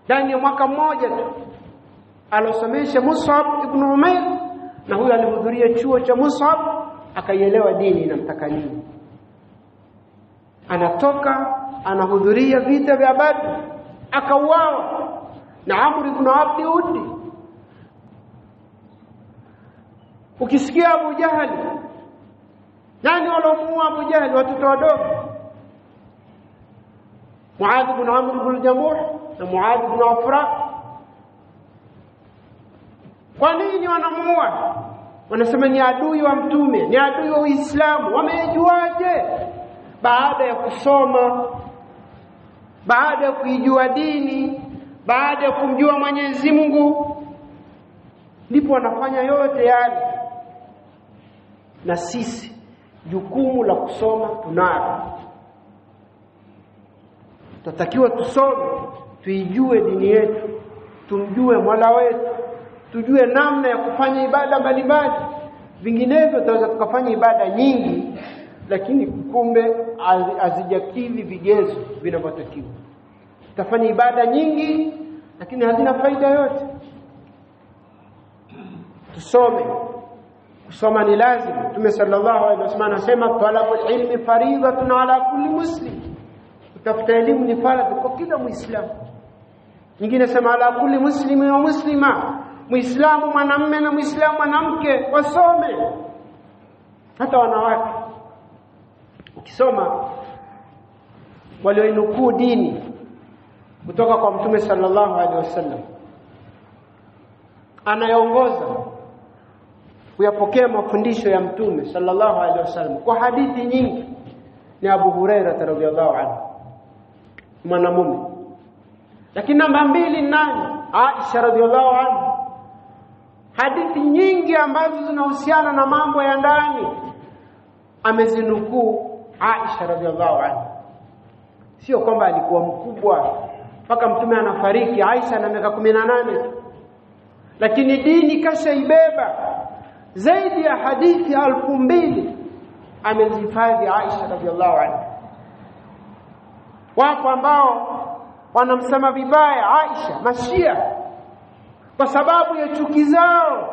Ndani ya mwaka mmoja tu alosomesha Mus'ab ibn Umair, na huyo alihudhuria chuo cha Mus'ab, akaielewa dini inamtaka nini. Anatoka anahudhuria vita vya Badr, akauawa. na Amr ibn Abd Ud. Ukisikia Abu Jahali, nani walomuua Abu Jahali? Watoto wadogo. Muadh ibn Amr ibn Jamuh na Muadh ibn Afra. Kwa nini wanamuua? Wanasema ni adui wa mtume, ni adui wa Uislamu. Wamejuaje? Baada ya kusoma, baada ya kuijua dini, baada ya kumjua Mwenyezi Mungu, ndipo wanafanya yote yale. Na sisi jukumu la kusoma tunalo. Tunatakiwa tusome, tuijue dini yetu, tumjue Mola wetu, tujue namna ya kufanya ibada mbalimbali. Vinginevyo tutaweza tukafanya ibada nyingi, lakini kumbe hazijakidhi vigezo vinavyotakiwa. Tutafanya ibada nyingi lakini hazina faida yote. Tusome. Kusoma ni lazima. Mtume sallallahu alaihi wasallam anasema talabul ilmi fariidatun ala kulli muslim. Kutafuta elimu ni faradhi kwa kila Muislamu. Nyingine sema ala kulli muslimi wa muslima. Muislamu mwanamume na Muislamu mwanamke wasome. Hata wanawake. Ukisoma walioinukuu dini kutoka kwa Mtume sallallahu alaihi wasallam, anayeongoza kuyapokea mafundisho ya Mtume sallallahu alaihi wasallam kwa hadithi nyingi ni Abu Hurairah radhiyallahu anhu, mwanamume. Lakini namba 2 nani? Aisha radhiyallahu anha. Hadithi nyingi ambazo zinahusiana na mambo ya ndani amezinukuu Aisha radhiyallahu anha. Sio kwamba alikuwa mkubwa mpaka Mtume anafariki Aisha na miaka 18, lakini dini kashaibeba. Zaidi ya hadithi 2000 amezihifadhi Aisha radhiyallahu anha. Wapo ambao wanamsema vibaya Aisha, Mashia, kwa sababu ya chuki zao,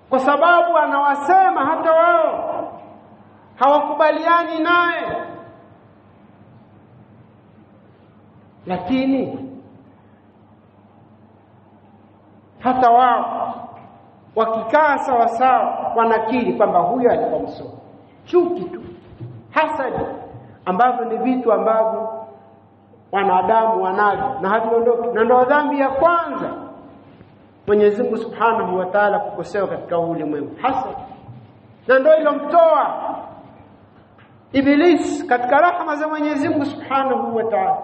kwa sababu anawasema hata wao hawakubaliani naye. Lakini hata wao wakikaa sawa sawa wanakiri kwamba huyo alikuwa msomi. Chuki tu, hasadi, ambavyo ni vitu ambavyo wanadamu wanavyo na haviondoki, na ndio dhambi ya kwanza Mwenyezi Mungu Subhanahu wa Ta'ala kukosewa katika ulimwengu, hasad. Na ndio ilomtoa Iblis katika rahma za Mwenyezi Mungu Subhanahu wa Ta'ala.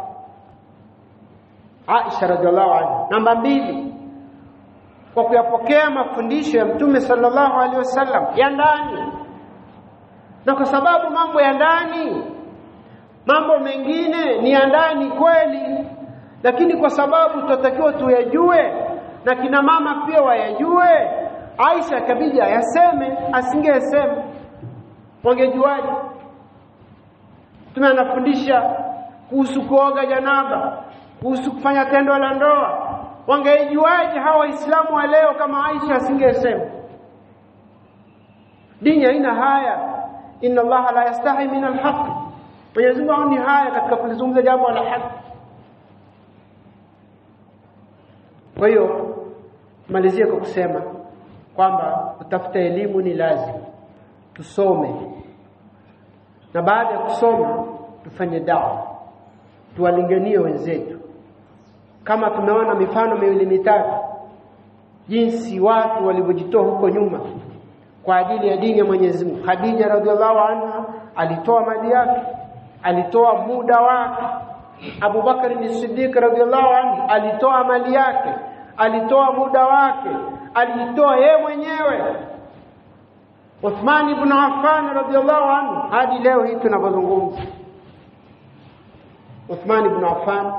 Aisha radhiallahu anha. Namba 2, kwa kuyapokea mafundisho ya Mtume sallallahu alaihi wasallam ya ndani. Na kwa sababu mambo ya ndani, mambo mengine ni ya ndani kweli, lakini kwa sababu tutatakiwa tuyajue na kina mama pia wayajue, Aisha kabija yaseme, asingesema wangejuaje? Mtume anafundisha kuhusu kuoga janaba, kuhusu kufanya tendo la ndoa, wangejuaje hawa Waislamu wa leo kama Aisha asingesema? Dini haina haya. Inna Allah la yastahi min al-haq. Mwenyezi Mungu ni haya katika kuzungumza jambo la haki. Kwa hiyo malizia kwa kusema kwamba kutafuta elimu ni lazima. Tusome. Na baada ya kusoma tufanye dawa. Tuwalinganie wenzetu. Kama tumeona mifano 2-3 jinsi watu walivyojitoa huko nyuma kwa ajili ya dini ya Mwenyezi Mungu. Khadija radhiallahu anha alitoa mali yake, alitoa muda wake. Abu Bakar as-Siddiq radhiallahu anhu alitoa mali yake, alitoa muda wake, alitoa yeye mwenyewe. Uthman ibn Affan radhiallahu anhu hadi leo hii tunapozungumza, Uthman ibn Affan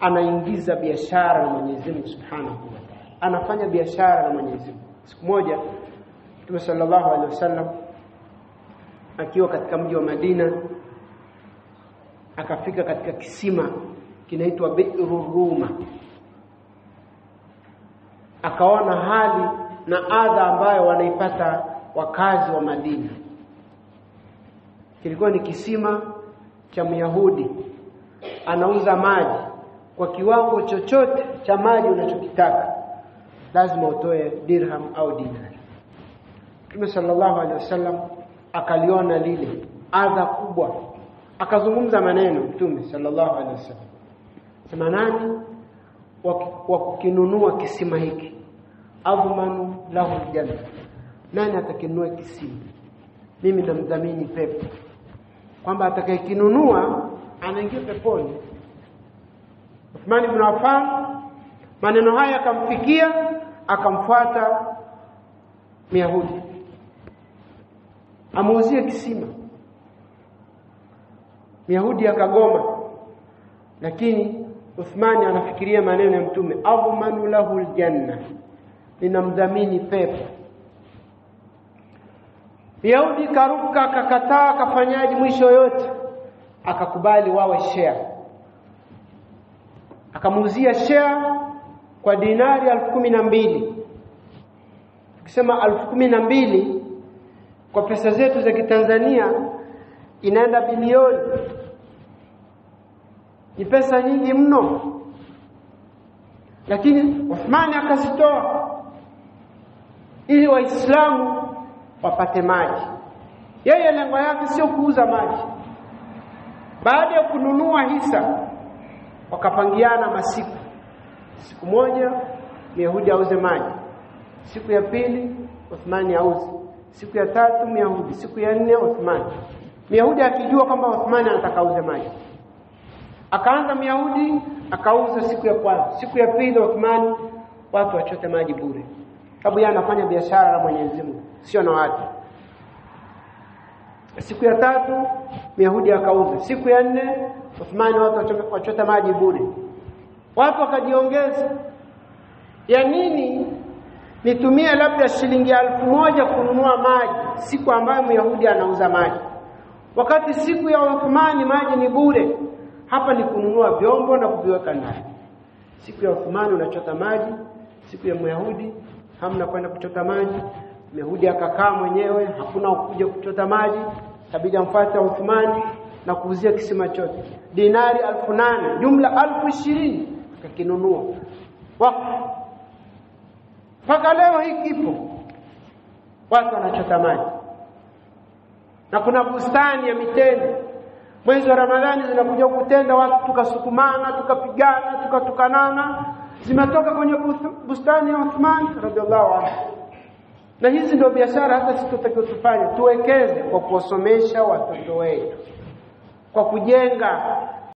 anaingiza biashara na Mwenyezi Mungu Subhanahu wa Ta'ala. Anafanya biashara na Mwenyezi Mungu. Siku moja Mtume sallallahu alaihi wasallam akiwa katika mji wa Madina akafika katika kisima kinaitwa Bi'ru Ruma. Akaona hali na adha ambayo wanaipata wakazi wa Madina. Kilikuwa ni kisima cha Myahudi, anauza maji kwa kiwango chochote cha maji unachokitaka lazima utoe dirham au dinari. Mtume sallallahu alaihi wasallam akaliona lile adha kubwa, akazungumza maneno. Mtume sallallahu alaihi wasallam sema, nani wa kukinunua kisima hiki, adhmanu lahu aljanna, nani atakinunua kisima, mimi namdhamini pepo, kwamba atakayekinunua anaingia peponi. Uthman ibn Affan maneno haya akamfikia, akamfuata Myahudi amuuzie kisima. Myahudi akagoma, lakini Uthmani anafikiria maneno ya Mtume, adhmanu lahu aljanna, ninamdhamini pepo. Myahudi karuka, akakataa, akafanyaje, mwisho yote akakubali wawe share. Akamuuzia share kwa dinari 12,000. Tukisema 12,000 kwa pesa zetu za Kitanzania inaenda bilioni. Ni pesa nyingi mno. Lakini Uthmani akazitoa ili Waislamu wapate maji. Yeye lengo yake sio kuuza maji. Baada ya kununua hisa wakapangiana masiku. Siku moja Myahudi auze maji, siku ya pili Uthmani auze, siku ya tatu Myahudi, siku ya nne Uthmani. Myahudi akijua kwamba Uthmani anataka auze maji, akaanza Myahudi akauza siku ya kwanza, siku ya pili Uthmani watu wachote maji bure, sababu yeye anafanya biashara na Mwenyezi Mungu, sio na watu. Siku ya tatu Myahudi akauza, siku ya nne Uthmani watu wachote maji bure. Watu wakajiongeza, ya nini nitumie labda shilingi 1,000 kununua maji siku ambayo Myahudi anauza maji, wakati siku ya Uthmani maji ni bure? Hapa ni kununua vyombo na kuviweka ndani. Siku ya Uthmani unachota maji, siku ya Myahudi hamna kwenda kuchota maji. Myahudi akakaa mwenyewe, hakuna kuja kuchota maji, kabidi amfuate Uthmani na kuuzia kisima chote dinari 8,000, jumla 20,000 akakinunua. Mpaka leo hii kipo, watu wanachota maji. Na kuna bustani ya mitende, mwezi wa Ramadhani zinakuja kutenda watu, tukasukumana, tukapigana, tukatukanana, zimetoka kwenye bustani ya Uthman radhiallahu anhu. Na hizi ndio biashara hata sisi tutakiwa tufanye, tuwekeze kwa kuwasomesha watoto wetu, kwa kujenga